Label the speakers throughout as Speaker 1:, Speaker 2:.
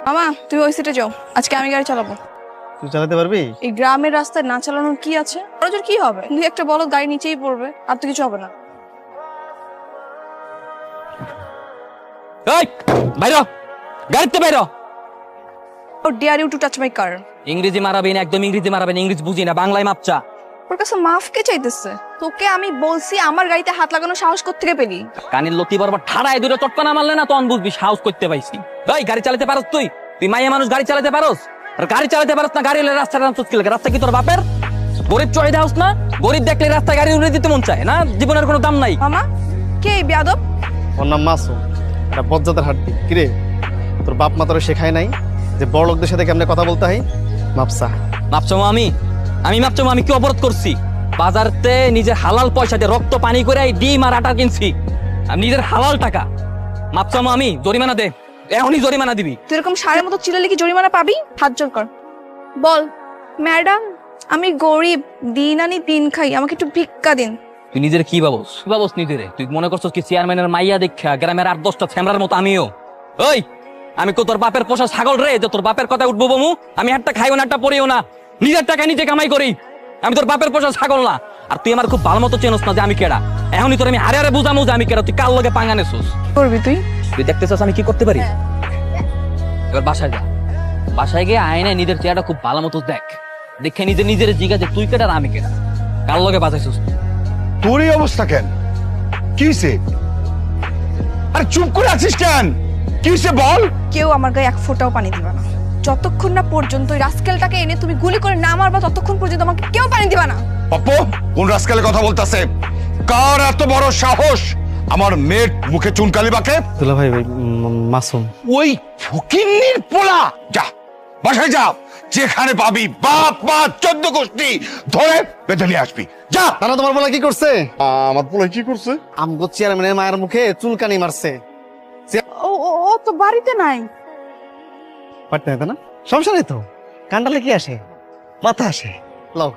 Speaker 1: মামা তুমি ওই সিটে যাও, আজকে আমি গাড়ি চালাবো।
Speaker 2: তুই চালাতে পারবি?
Speaker 1: এই গ্রামের রাস্তায় না চালানোর কি আছে? বড়জোর কি হবে, দুই একটা বলো গাড়ি নিচেই পড়বে, আর তো কিছু হবে না।
Speaker 3: এই বাইরো, গাড়িতে বাইরো।
Speaker 1: Oh dare you to touch my car.
Speaker 3: ইংরেজি মারাবেন, একদম ইংরেজি মারাবেন, ইংরেজি বুঝি না, বাংলায় মাপচা।
Speaker 1: ওর কাছে মাফ কে চাইতেছে? তোকে আমি বলছি আমার গাড়িতে হাত লাগানোর সাহস কোত্থেকে পেলি?
Speaker 3: কানের লতি বরাবর ঠাড়ায় দূরে চটকানা মারলে না তখন বুঝবি সাহস করতে পাইছি। এই গাড়ি চালাতে পারোস তুই? তুই মাইয়া মানুষ গাড়ি চালাতে পারোস? আর গাড়ি চালাতে পারোস না, গাড়ি রাস্তাটা নামছিস কি লাগে? রাস্তা কি তোর বাপের? গরিব চড়াই দাওস না? গরিব দেখলে রাস্তায় গাড়ি উড়ে দিতে মন চায় না? জীবনের কোনো দাম নাই।
Speaker 1: মামা কে এই বেয়াদব?
Speaker 2: ওর নাম মাসুম, এটা বজ্জাতের হাড্ডি। কিরে, তোর বাপ মা তোর শেখায় নাই যে বড় লোকদের সাথে কেমনে কথা বলতে হয়? মাপসা
Speaker 3: মাপচামো আমি মাপচামো, আমি কি অপরাধ করছি? বাজারতে নিজের হালাল পয়সা দিয়ে রক্ত পানি করে ডিম আর আটা কিনছি, আমি নিজের হালাল টাকা। মাপচামো আমি, জরিমানা দে, এখনই জরিমানা দিবি।
Speaker 1: তুই এরকম সারের মতো চিল্লালে কি জরিমানা পাবি? হাত জোর কর, বল ম্যাডাম আমি গরিব, দিন আনি দিন খাই, আমাকে একটু ভিক্ষা দিন।
Speaker 3: তুই নিজের কি ভাবস নিজেরে? তুই মনে করছস কি চেয়ারম্যানের মাইয়া দেখা গ্রামের 8-10টা ছ্যামরার মতো আমিও? ওই আমি কো তোর বাপের পোষা ছাগল রে যে তোর বাপের কথা উঠবো বমু? আমি একটা খাইও না, একটা পড়িও না, নিজের টাকা নিজে কামাই করি। আমি তোর বাপের পোষা ছাগল না। আর তুই আমার খুব ভালো মতো চেনস না যে আমি কেডা। এখনই তোর আমি হারে হারে বুঝামু যে আমি কেডা। তুই কার লগে পাঙ্গা নেছস?
Speaker 1: করবি তুই?
Speaker 3: তুই দেখতেছস আমি কি করতে পারি? এবার বাসায় যা, বাসায় গিয়ে আয়নায় নিজের চেহারাটা খুব ভালো মতো দেখে নিজের জিজ্ঞাসা যে তুই কেডা আর আমি কেডা, কার লগে বাজাইছস?
Speaker 4: তোর এই অবস্থা কেন? কি হইছে? আরে চুপ করে আছিস কেন? কি হইছে বল?
Speaker 1: কেউ আমার গায়ে এক ফোঁটাও পানি দিবা না যতক্ষণ না পর্যন্ত ওই রাস্কেলটাকে এনে তুমি গুলি করে না মারবা, ততক্ষণ পর্যন্ত আমাকে কেউ পানি দিবা না।
Speaker 4: পপ্পু, কোন রাস্কালে কথা বলতাছে? কার এত বড় সাহস আমার মেয়ের মুখে চুনকালি বাকে?
Speaker 2: দুলা ভাই, মাসুম।
Speaker 4: ওই ফকিন্নির পোলা, যা বাসায় যা, যেখানে পাবি বাপ মা 14 গোষ্ঠী ধরে বেঁধে নিয়ে আসবি। যা।
Speaker 2: তারা তোমার বলা কি করছে?
Speaker 4: আমার পোলা কি করছে?
Speaker 2: আমগো চেয়ারম্যানের মায়ের মুখে চুলকানি মারছে।
Speaker 1: ও ও ও তো বাড়িতে নাই।
Speaker 2: পারতে না, সমস্যা নেই তো, কান্ডালে কি আসে, মাথা আসে। লও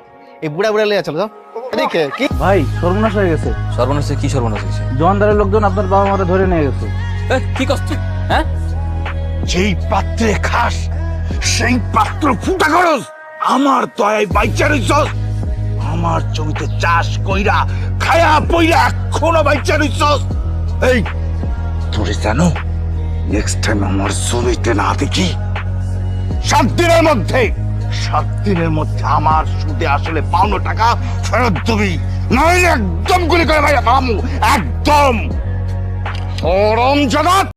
Speaker 2: এই বুড়া বুড়া লিয়া চলো, যাও এদিকে। কি
Speaker 5: ভাই সর্বনাশ হয়ে গেছে।
Speaker 3: সর্বনাশ? কি সর্বনাশ হয়েছে?
Speaker 5: জোয়ানদারের লোকজন আপনার বাবা মারা ধরে নিয়ে গেছে।
Speaker 3: কি করছিস? হ্যাঁ,
Speaker 4: যেই পাত্রে খাস সেই পাত্র ফুটা করস। আমার দয়ায় বাইচা রইছস, আমার জমিতে চাষ কইরা খায়া পইরা এখনো বাইচা রইছস। এই তোরে জানো, নেক্সট টাইম আমার জমিতে না দেখি 7 দিনের মধ্যে আমার সুদে আসলে পাওনো টাকা ফেরত দিবি, নইলে একদম গুলি করে ভাই মামু, একদম। সরম জগৎ।